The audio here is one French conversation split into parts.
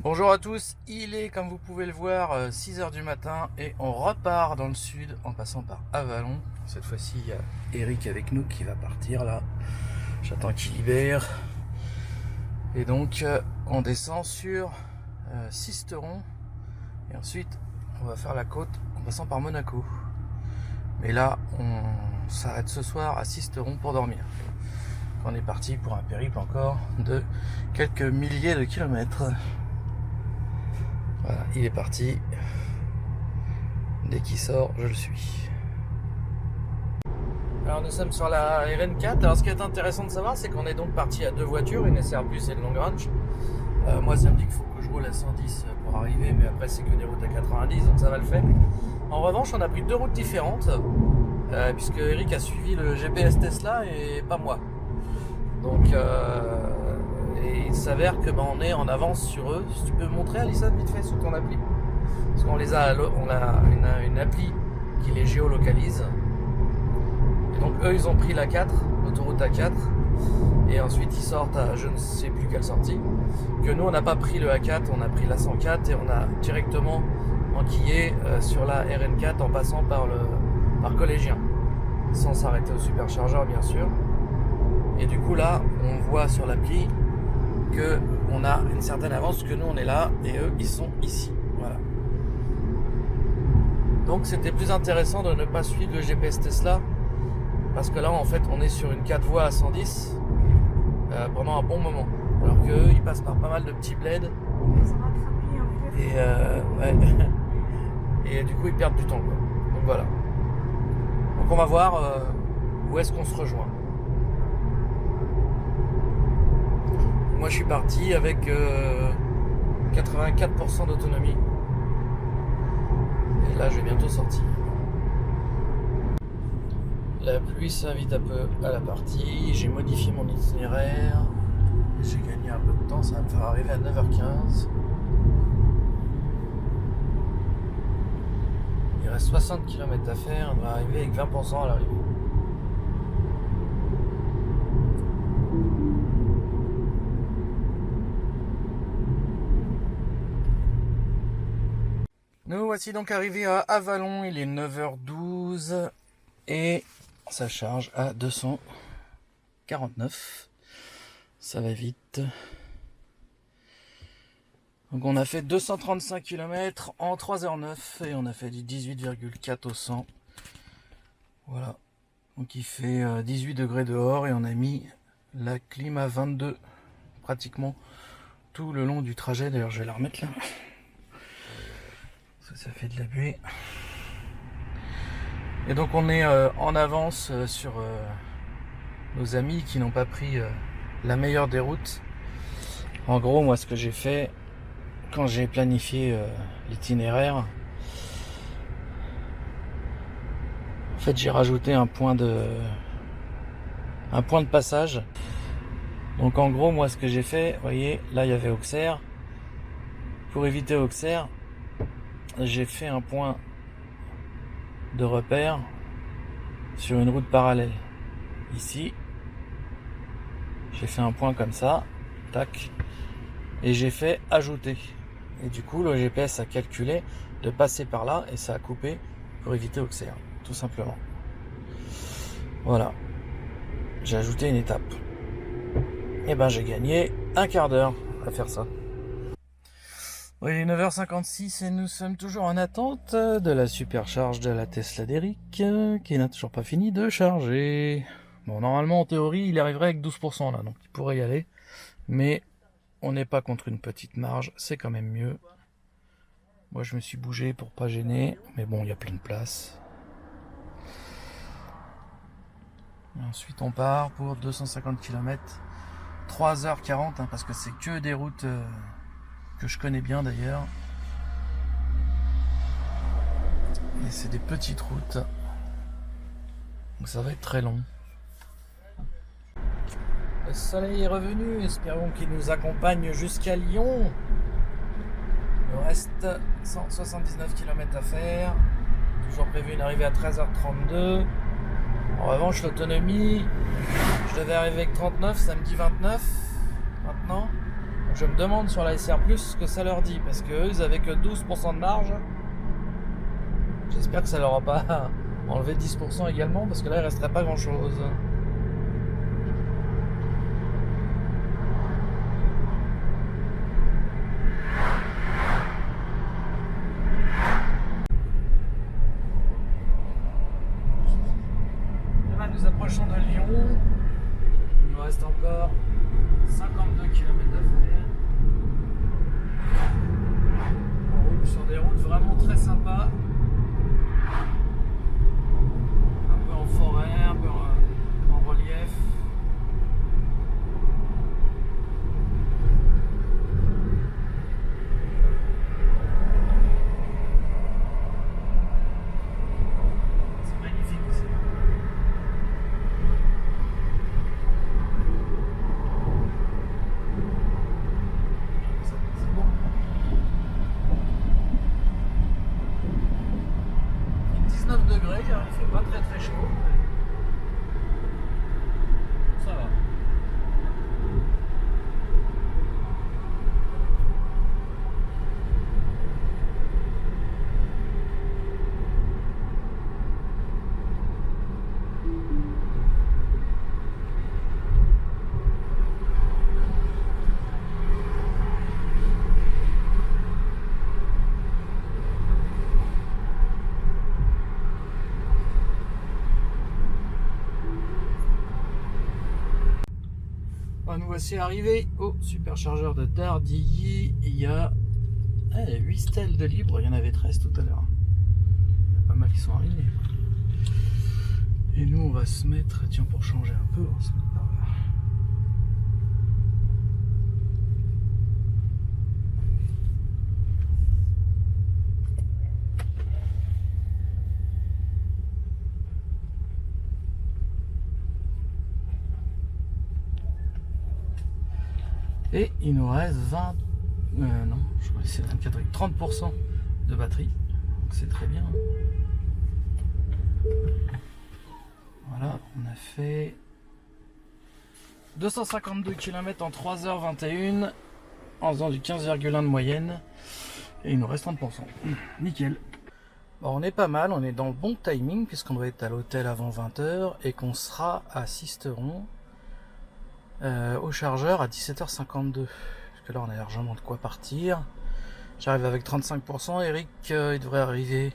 Bonjour à tous, il est comme vous pouvez le voir 6h du matin et on repart dans le sud en passant par Avallon. Cette fois-ci il y a Eric avec nous qui va partir là, j'attends qu'il libère. Et donc on descend sur Sisteron et ensuite on va faire la côte en passant par Monaco. Mais là on s'arrête ce soir à Sisteron pour dormir. On est parti pour un périple encore de quelques milliers de kilomètres. Voilà, il est parti. Dès qu'il sort, je le suis. Alors nous sommes sur la RN4. Alors ce qui est intéressant de savoir, c'est qu'on est donc parti à deux voitures, une SR Plus et une Long Range. Moi ça me dit qu'il faut que je roule à 110 pour arriver, mais après c'est que des routes à 90, donc ça va le faire. En revanche, on a pris deux routes différentes, puisque Eric a suivi le GPS Tesla et pas moi. Donc et il s'avère que on est en avance sur eux. Si tu peux montrer, Alison, vite fait, sur ton appli. Parce qu'on a une appli qui les géolocalise. Et donc eux, ils ont pris la 4, l'autoroute A4. Et ensuite, ils sortent à je ne sais plus quelle sortie. Que nous, on n'a pas pris le A4, on a pris la 104 et on a directement enquillé sur la RN4 en passant par Collégien. Sans s'arrêter au superchargeur, bien sûr. Et du coup, là, on voit sur l'appli qu'on a une certaine avance, que nous on est là et eux ils sont ici. Voilà. Donc c'était plus intéressant de ne pas suivre le GPS Tesla parce que là en fait on est sur une 4 voies à 110 pendant un bon moment. Alors qu'eux ils passent par pas mal de petits bleds et, ouais. Et du coup ils perdent du temps quoi. Donc voilà. Donc on va voir où est-ce qu'on se rejoint. Moi je suis parti avec 84% d'autonomie. Et là je vais bientôt sortir. La pluie s'invite un peu à la partie. J'ai modifié mon itinéraire. J'ai gagné un peu de temps, ça va me faire arriver à 9h15. Il reste 60 km à faire, on va arriver avec 20% à l'arrivée. Nous voici donc arrivés à Avallon, il est 9h12 et ça charge à 249. Ça va vite. Donc on a fait 235 km en 3h09 et on a fait du 18,4 au 100. Voilà. Donc il fait 18 degrés dehors et on a mis la clim à 22 pratiquement tout le long du trajet. D'ailleurs je vais la remettre là. Ça fait de la buée. Et donc on est en avance sur nos amis qui n'ont pas pris la meilleure des routes. En gros, moi ce que j'ai fait quand j'ai planifié l'itinéraire, en fait j'ai rajouté un point de passage. Donc en gros, moi ce que j'ai fait, vous voyez, là il y avait Auxerre. Pour éviter Auxerre, j'ai fait un point de repère sur une route parallèle. Ici, j'ai fait un point comme ça, tac, et j'ai fait ajouter. Et du coup, le GPS a calculé de passer par là et ça a coupé pour éviter Auxerre, tout simplement. Voilà, j'ai ajouté une étape. Et ben, j'ai gagné un quart d'heure à faire ça. Oui, il est 9h56 et nous sommes toujours en attente de la supercharge de la Tesla d'Eric qui n'a toujours pas fini de charger. Bon, normalement, en théorie, il arriverait avec 12% là, donc il pourrait y aller. Mais on n'est pas contre une petite marge, c'est quand même mieux. Moi, je me suis bougé pour pas gêner, mais bon, il y a plein de place. Et ensuite, on part pour 250 km, 3h40, parce que c'est que des routes... que je connais bien d'ailleurs. Et c'est des petites routes. Donc ça va être très long. Le soleil est revenu, espérons qu'il nous accompagne jusqu'à Lyon. Il nous reste 179 km à faire. Toujours prévu une arrivée à 13h32. En revanche, l'autonomie, je devais arriver avec 39, ça me dit 29 maintenant. Je me demande sur la SR Plus ce que ça leur dit, parce qu'eux ils avaient que 12% de marge. J'espère que ça leur a pas enlevé 10% également, parce que là il resterait pas grand chose. Là nous approchons de Lyon. Il nous reste encore 52 km à faire. On roule sur des routes vraiment très sympas. Un peu en forêt, un peu en relief. C'est magnifique ici. C'est bon. Il fait 19 degrés, il fait pas très très chaud. Ça va. Nous voici arrivés au superchargeur de Dardilly. Il y a 8 stèles de libre, il y en avait 13 tout à l'heure. Il y en a pas mal qui sont arrivés. Et nous on va se mettre, tiens pour changer un peu, on va se mettre par là. Et il nous reste 20, non, je crois que c'est 24 avec 30% de batterie. Donc c'est très bien. Voilà, on a fait 252 km en 3h21 en faisant du 15,1 de moyenne. Et il nous reste 30%. Nickel. Bon, on est pas mal, on est dans le bon timing puisqu'on doit être à l'hôtel avant 20h et qu'on sera à Sisteron. Au chargeur à 17h52 parce que là on a largement de quoi partir. J'arrive avec 35%. Eric il devrait arriver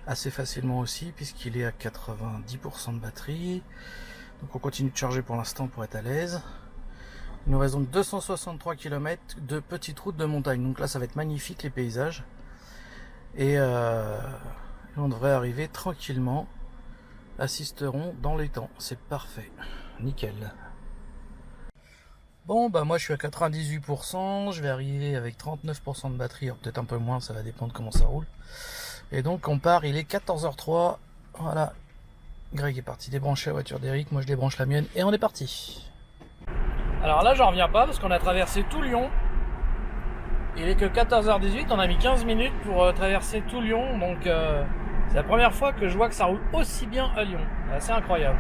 assez facilement aussi puisqu'il est à 90% de batterie, donc on continue de charger pour l'instant pour être à l'aise. Il nous reste donc 263 km de petite route de montagne, donc là ça va être magnifique les paysages et on devrait arriver tranquillement à Sisteron dans les temps. C'est parfait, nickel. Bon bah moi je suis à 98%, je vais arriver avec 39% de batterie, peut-être un peu moins, ça va dépendre comment ça roule. Et donc on part, il est 14h03, voilà, Greg est parti débrancher la voiture d'Eric, moi je débranche la mienne et on est parti. Alors là j'en reviens pas parce qu'on a traversé tout Lyon, il est que 14h18, on a mis 15 minutes pour traverser tout Lyon, donc c'est la première fois que je vois que ça roule aussi bien à Lyon, c'est assez incroyable.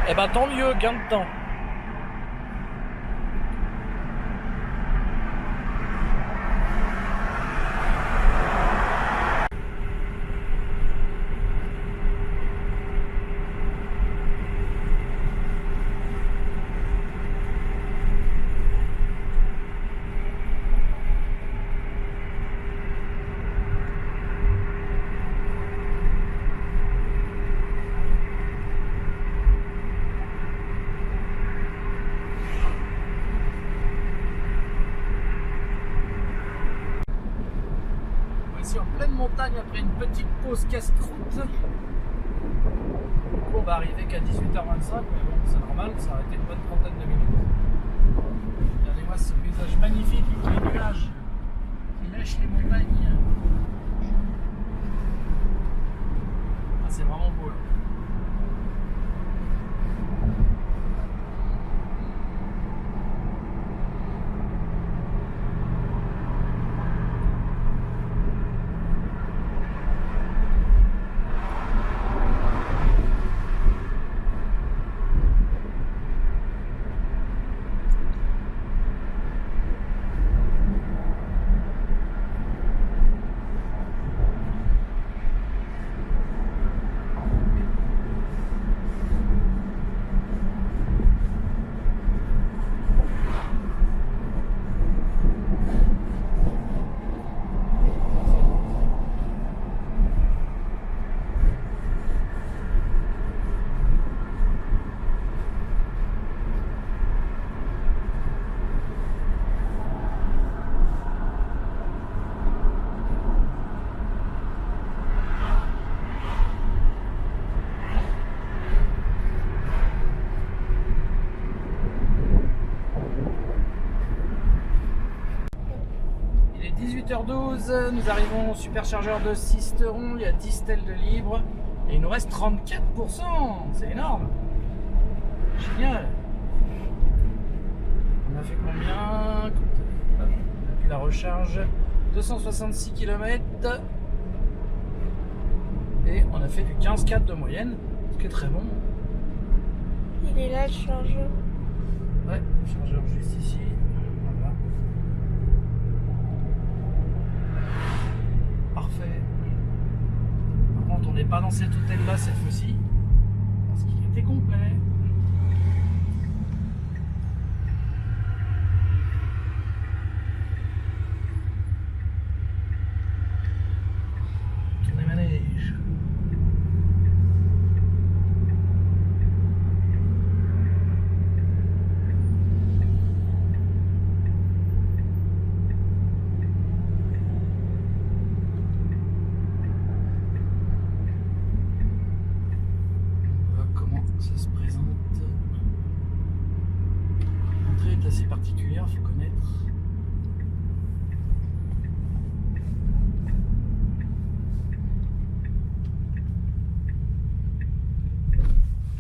Et bah tant mieux, gain de temps. En pleine montagne après une petite pause casse-croûte. On va arriver qu'à 18h25, mais bon, c'est normal, ça a été une bonne trentaine de minutes. Regardez-moi ce paysage magnifique avec les nuages qui lèchent les montagnes. Ah, c'est vraiment beau là. 18h12, nous arrivons au superchargeur de Sisteron, il y a 10 stèles de libre et il nous reste 34%, c'est énorme. Génial. On a fait combien? Depuis la recharge, 266 km et on a fait du 15,4 de moyenne, ce qui est très bon. Il est là le chargeur. Ouais, le chargeur juste ici. Voilà. Parfait. Par contre, on n'est pas dans cet hôtel-là cette fois-ci, parce qu'il était complet. Tour des manèges. Ça se présente. L'entrée est assez particulière, il faut connaître.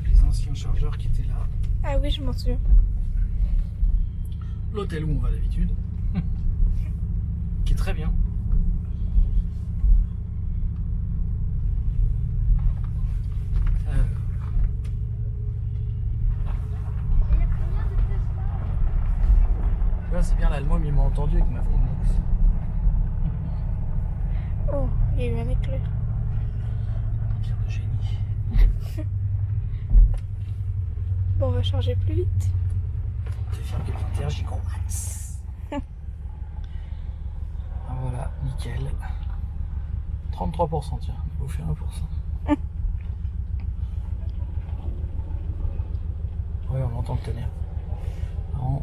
Les anciens chargeurs qui étaient là. Ah oui, je m'en souviens. L'hôtel où on va d'habitude. Qui est très bien. Là, c'est bien l'allemand, il m'a entendu avec ma Frontbox. Oh, il y a eu un éclair. Pierre de génie. Bon, on va charger plus vite. J'ai fait que 21 gigawatts. Ah, voilà, nickel. 33%, tiens, il faut faire 1%. Ouais, on entend le tonnerre.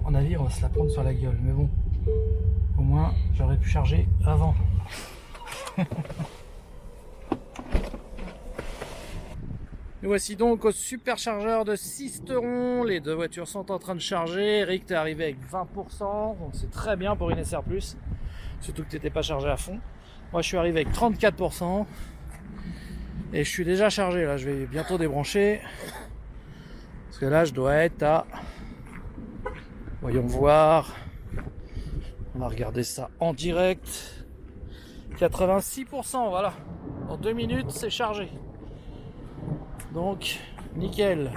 En avis, on va se la prendre sur la gueule, mais bon, au moins j'aurais pu charger avant. Nous voici donc au superchargeur de Sisteron. Les deux voitures sont en train de charger. Eric, t'es arrivé avec 20%, donc c'est très bien pour une SR+. Surtout que t'étais pas chargé à fond. Moi, je suis arrivé avec 34%. Et je suis déjà chargé, là, je vais bientôt débrancher. Parce que là, je dois être à... Voyons voir. On va regarder ça en direct. 86%, voilà. Dans 2 minutes, c'est chargé. Donc, nickel.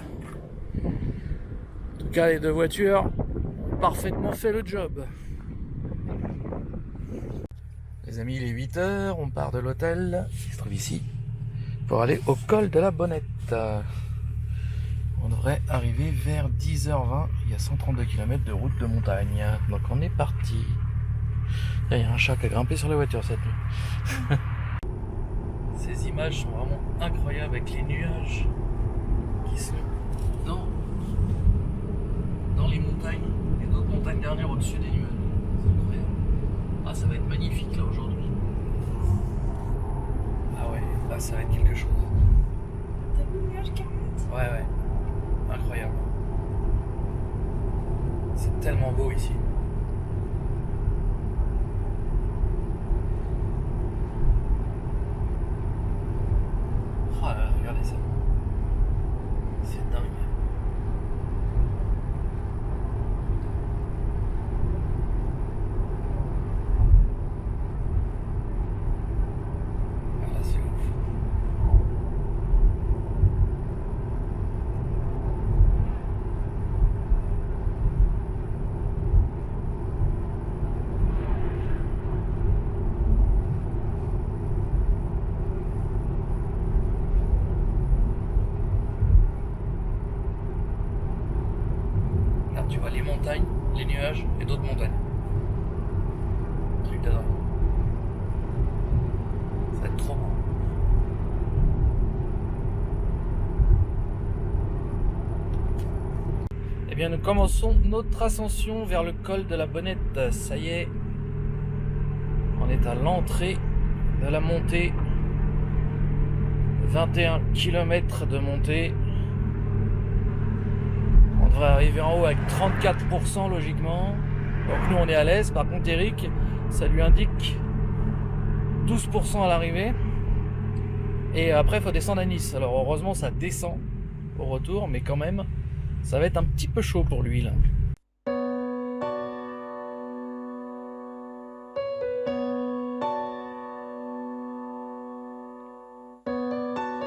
En tout cas, les deux voitures ont parfaitement fait le job. Les amis, il est 8h. On part de l'hôtel qui se trouve ici pour aller au col de la Bonnette. On devrait arriver vers 10h20. Il y a 132 km de route de montagne. Donc on est parti. Il y a un chat qui a grimpé sur la voiture cette nuit. Ces images sont vraiment incroyables avec les nuages qui sont dans les montagnes. Et d'autres montagnes dernières au-dessus des nuages. C'est incroyable. Ah, ça va être magnifique là aujourd'hui. Ah ouais, là ça va être quelque chose. T'as vu le nuage qui remonte? Ouais, ouais. Incroyable. C'est tellement beau ici. Oh là là, regardez ça. C'est dingue. Ah là, c'est ouf. Là, tu vois les montagnes, les nuages et d'autres montagnes. Truc de dingue. Ça va être trop beau. Eh bien, nous commençons notre ascension vers le col de la Bonnette. Ça y est, on est à l'entrée de la montée. 21 km de montée. On devrait arriver en haut avec 34% logiquement. Donc nous on est à l'aise. Par contre Eric, ça lui indique 12% à l'arrivée. Et après, il faut descendre à Nice. Alors heureusement, ça descend au retour, mais quand même, ça va être un petit peu chaud pour lui là.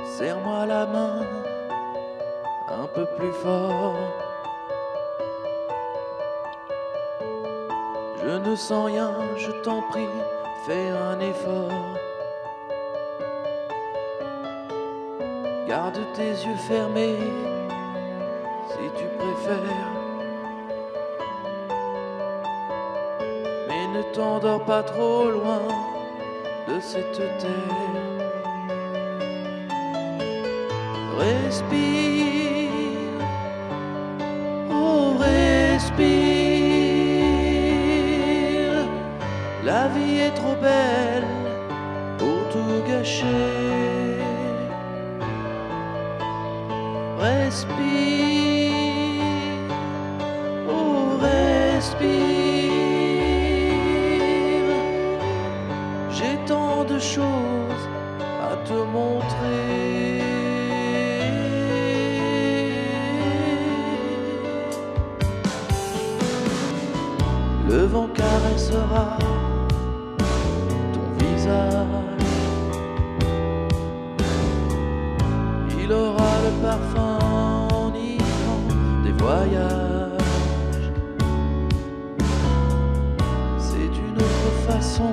Serre-moi la main un peu plus fort. Je ne sens rien, je t'en prie, fais un effort. Garde tes yeux fermés si tu préfères. Mais ne t'endors pas trop loin de cette terre. Respire, oh respire. La vie est trop belle pour tout gâcher. Respire, oh respire. J'ai tant de choses à te montrer. Le vent caressera ton visage. Il aura le parfum enivrant des voyages. C'est une autre façon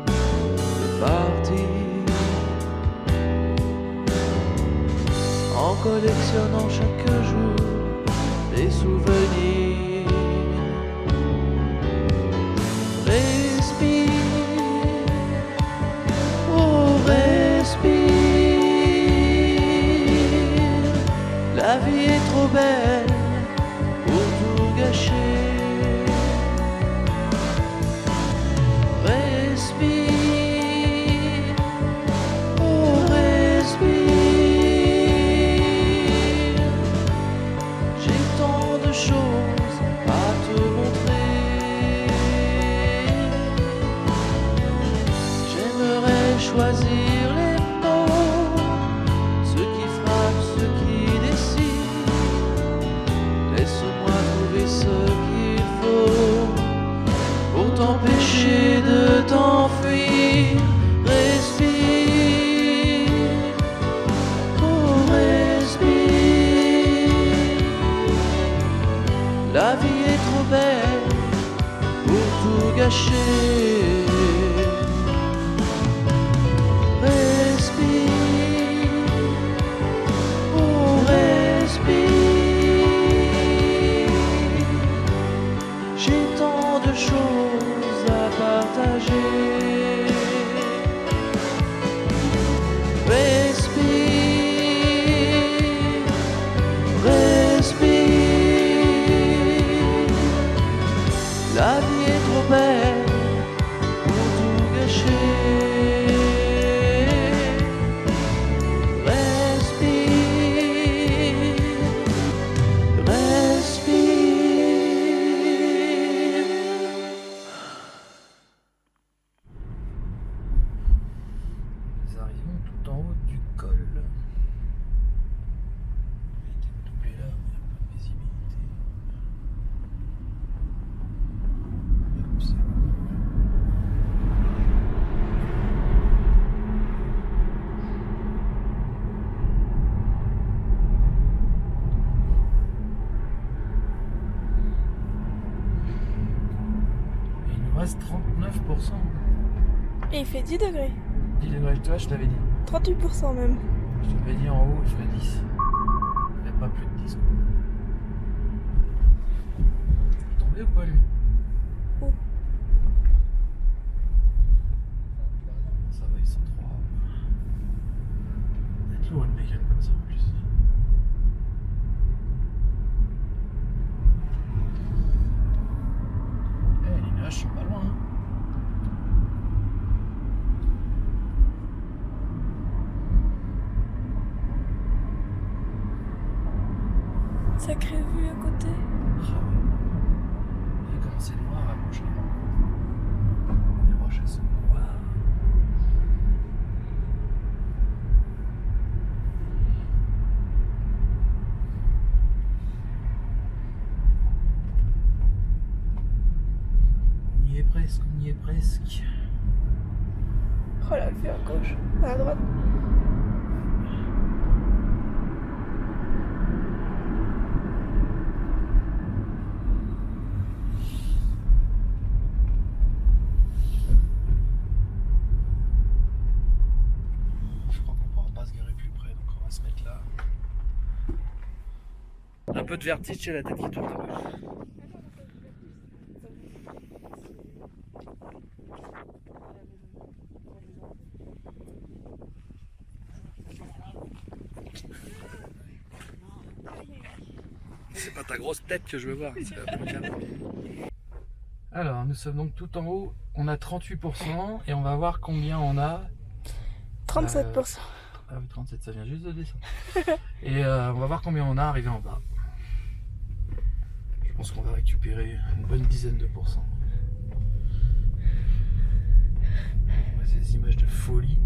de partir, en collectionnant chaque jour des souvenirs. Respire, oh respire. La vie est trop belle pour tout gâcher. Respire, oh respire. J'ai tant de choses à te montrer. Choisir les mots, ceux qui frappent, ceux qui décident. Laisse-moi trouver ce qu'il faut pour t'empêcher de t'enfuir. Respire, oh respire. La vie est trop belle pour tout gâcher. La vie est trop belle pour tout gâcher. Respire, respire. Nous arrivons tout en haut du col. J'ai été doublé là, il n'y a pas de visibilité. Il nous reste 39%. Et il fait 10 degrés. 10 degrés, toi, je t'avais dit. 38% même. Je t'avais dit en haut, il ferait 10. Il ferait pas plus de 10. Il est tombé ou quoi, lui? Où? Ça va, ils sont trois. Il y a toujours une bacon comme ça en plus. Eh, les nuages sont pas loin. Hein. Sacrée vue à côté. Ah ouais. Il a commencé noir à gauche. Les roches elles sont noires. on y est presque. Oh la vue à gauche, à droite. Je crois qu'on pourra pas se garer plus près, donc on va se mettre là. Un peu de vertige, j'ai la tête qui tourne. C'est pas ta grosse tête que je veux voir. Alors, nous sommes donc tout en haut. On a 38% et on va voir combien on a. 37%. Ah oui, 37, ça vient juste de descendre. Et on va voir combien on a arrivé en bas. Je pense qu'on va récupérer une bonne dizaine de pourcents. Ouais, ces images de folie.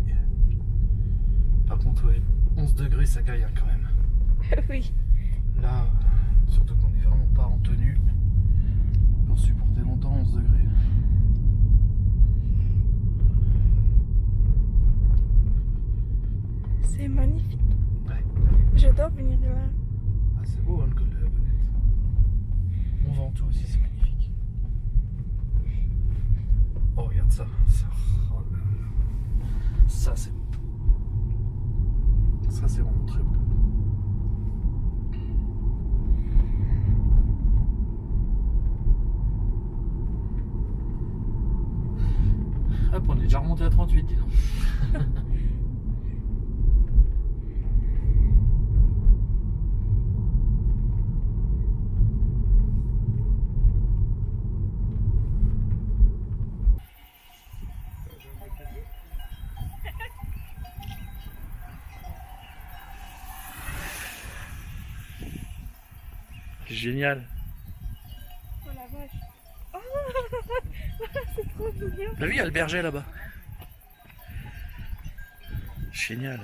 Par contre, ouais, 11 degrés, ça caille quand même. Oui. Là, surtout qu'on n'est vraiment pas en tenue pour supporter longtemps 11 degrés. C'est magnifique. Ouais. J'adore venir là. Ah, c'est beau hein, le col de la Bonnette. Mont Ventoux aussi, c'est magnifique. Oh, regarde ça. Oh là là. Ça, c'est beau. Ça, c'est vraiment très beau. Hop, on est déjà remonté à 38, dis donc. Génial. Oh la vache. Oh c'est trop mignon. T'as vu, il y a le berger là-bas. Génial.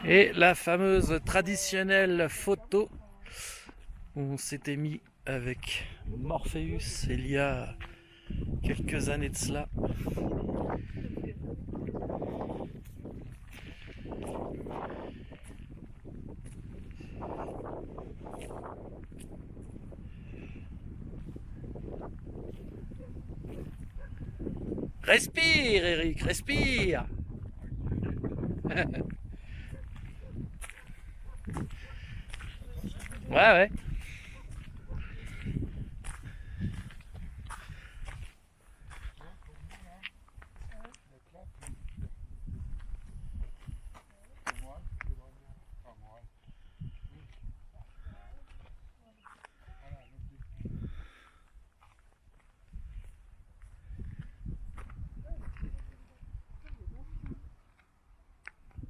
Et la fameuse traditionnelle photo où on s'était mis avec Morpheus il y a quelques années de cela. Respire Eric, respire. Ouais.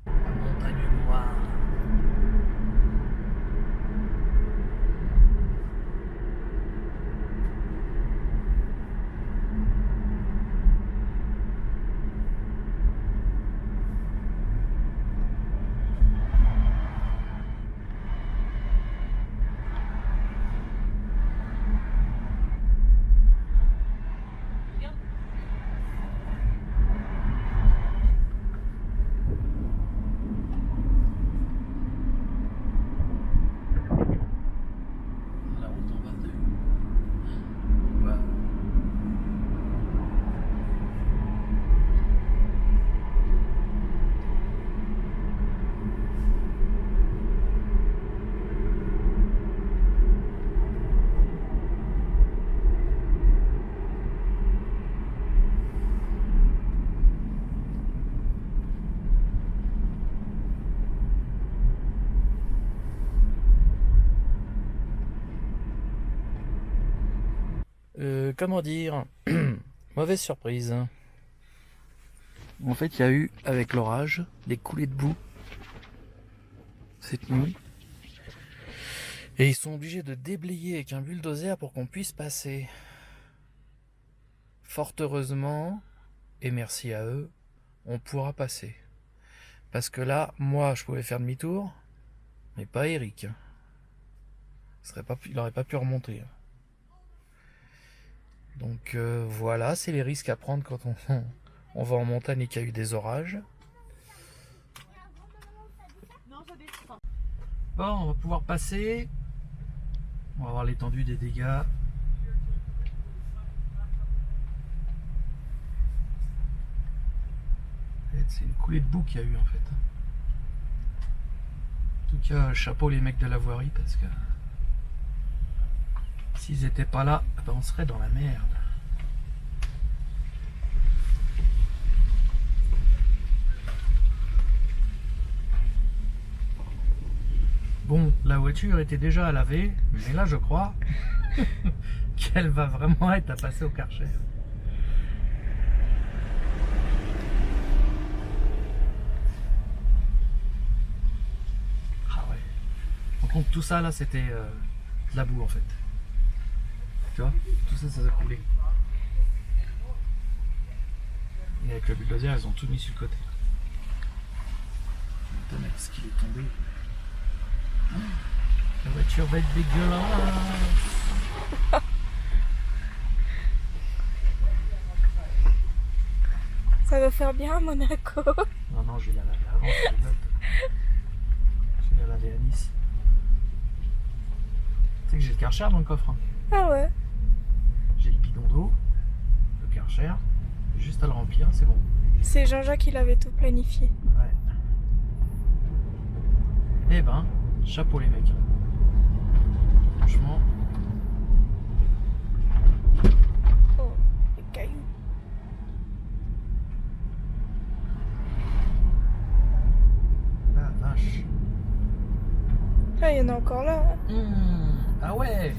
Montagne noire. La route en bas de ouais. Comment dire, mauvaise surprise. En fait, il y a eu, avec l'orage, des coulées de boue cette nuit. Et ils sont obligés de déblayer avec un bulldozer pour qu'on puisse passer. Fort heureusement, et merci à eux, on pourra passer. Parce que là, moi, je pouvais faire demi-tour, mais pas Eric. Il n'aurait pas pu remonter. Donc voilà, c'est les risques à prendre quand on va en montagne et qu'il y a eu des orages. Bon, on va pouvoir passer. On va voir l'étendue des dégâts. C'est une coulée de boue qu'il y a eu en fait. En tout cas, chapeau les mecs de la voirie parce que s'ils étaient pas là, ben on serait dans la merde. Bon, la voiture était déjà à laver, mais là je crois qu'elle va vraiment être à passer au Karcher. Ah ouais. Donc tout ça là c'était de la boue en fait. Tu vois, tout ça ça a coulé. Et avec le bulldozer ils ont tout mis sur le côté. Putain mec, ce qu'il est tombé. La voiture va être dégueulasse. Ça va faire bien à Monaco. Non, je vais la laver avant. Je vais la laver à Nice. Tu sais que j'ai le Karcher dans le coffre. Hein. Ah ouais. J'ai le bidon d'eau, le Karcher, juste à le remplir, c'est bon. C'est Jean-Jacques qui l'avait tout planifié. Ouais. Eh ben, chapeau les mecs. Franchement. Oh, les cailloux. La vache. Ah, il y en a encore là. Ah ouais.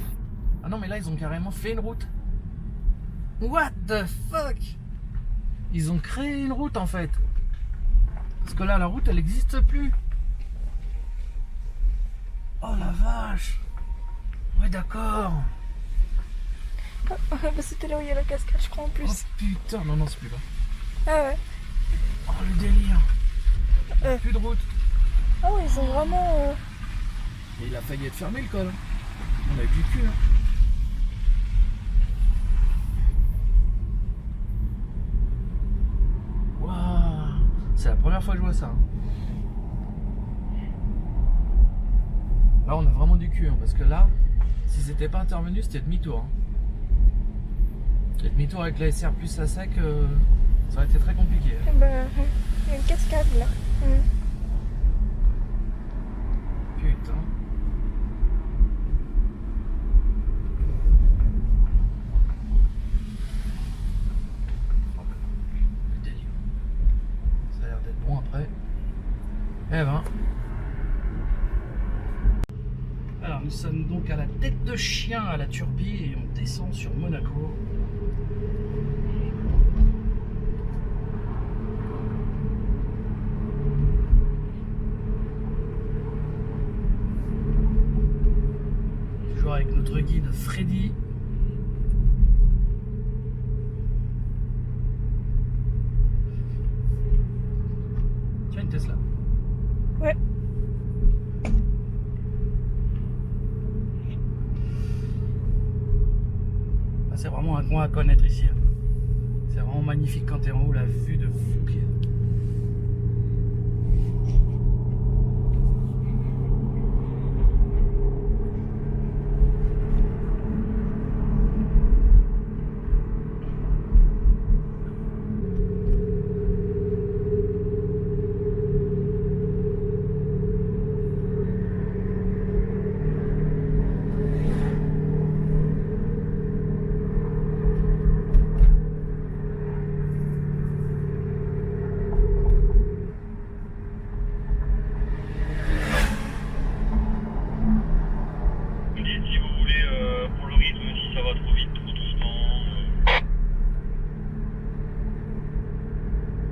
Ah non mais là ils ont carrément fait une route. What the fuck. Ils ont créé une route en fait. Parce que là la route elle n'existe plus. Oh la vache. Ouais d'accord. Ah, bah, c'était là où il y a la cascade, je crois en plus. Oh putain, non c'est plus là. Ah ouais. Oh le délire. Plus de route. Ah ouais, ils ont vraiment... Et il a failli être fermé le col. On a eu du cul. Hein. Waouh. C'est la première fois que je vois ça. Hein. Là on a vraiment du cul. Hein, parce que là, s'ils n'étaient pas intervenus, c'était demi-tour. Hein. Et demi-tour avec la SR plus à sec, ça aurait été très compliqué. Hein. Bah, il y a une cascade là. Putain. Le délire. Ça a l'air d'être bon après. Eh ben. Alors nous sommes donc à la tête de chien à la Turbie et on descend sur Monaco. Toujours avec notre guide Freddy. Tiens une Tesla. Ouais. Ah, c'est vraiment un coin à connaître ici. C'est vraiment magnifique quand t'es en haut, la vue de fou.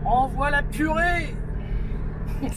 Envoie la purée. Ok.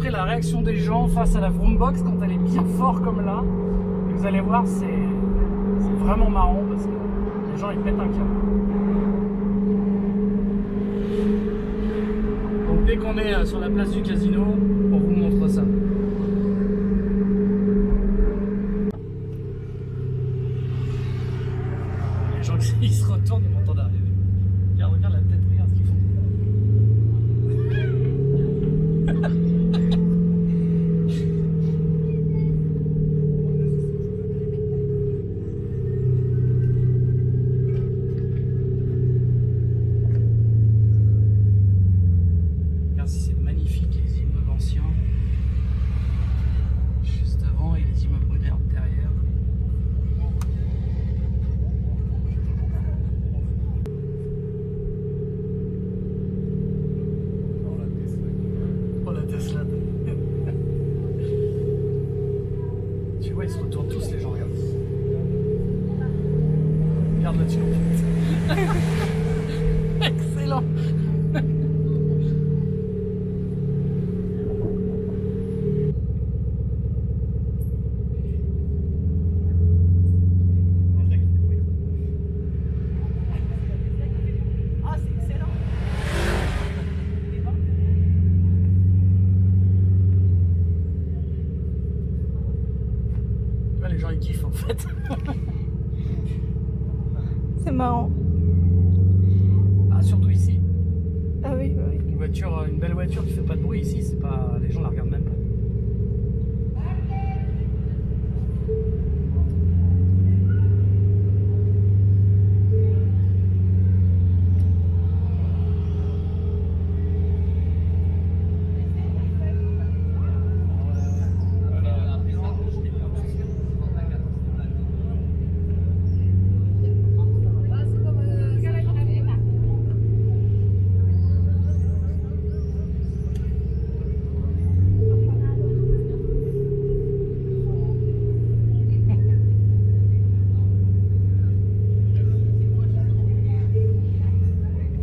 montrer la réaction des gens face à la Vroombox quand elle est bien fort comme là. Et vous allez voir, c'est vraiment marrant parce que les gens ils pètent un câble. Donc dès qu'on est sur la place du casino, on vous montre ça. Les gens qui se retournent, ils m'entendent arriver. Regarde la tête, regarde ce qu'ils font. Regarde si c'est magnifique, les immeubles anciens juste devant et les immeubles modernes derrière. Oh la Tesla. Tu vois, ils se retournent tous, les gens, regarde. Regarde là-dessus. Excellent. Ah, c'est excellent. Les gens ils kiffent en fait. C'est marrant. Ah, surtout ici. Ah oui, bah oui. Une voiture, une belle voiture qui fait pas de bruit ici, c'est pas. Les gens la regardent même pas.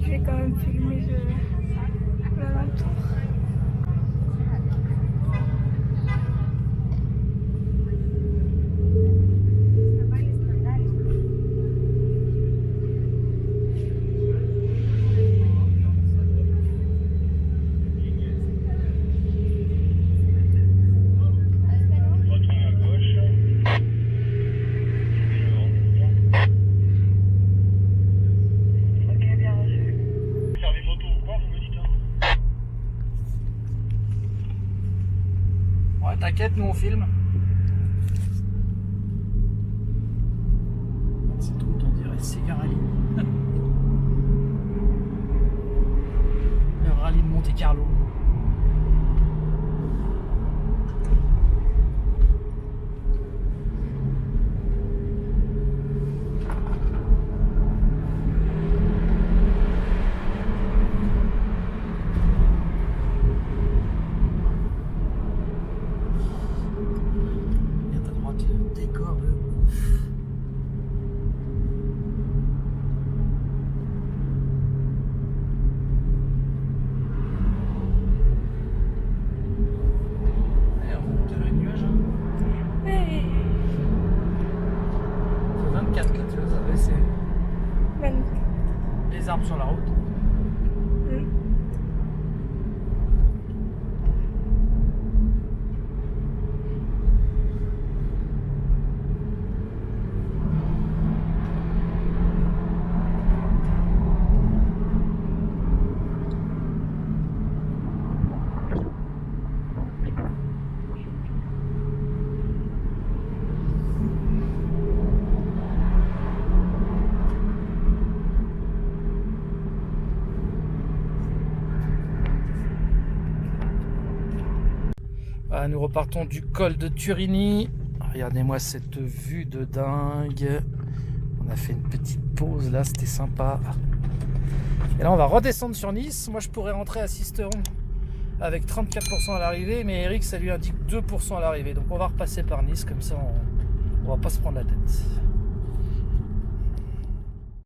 Je vais quand même filmer l'alentour. Ouais, t'inquiète, nous on filme. C'est tout, on dirait Sega Rally. Le rallye de Monte Carlo. Regarde à droite le décor de ouf. Allez, on monte dans les nuages. Hein. Hey. C'est 24 là, tu vois, ça va baisser. Magnifique. Les arbres sur la route. Mm. Ah, nous repartons du col de Turini. Regardez-moi cette vue de dingue. On a fait une petite pause là, c'était sympa. Et là on va redescendre sur Nice. Moi je pourrais rentrer à Sisteron avec 34% à l'arrivée, mais Eric ça lui indique 2% à l'arrivée. Donc on va repasser par Nice, comme ça on va pas se prendre la tête.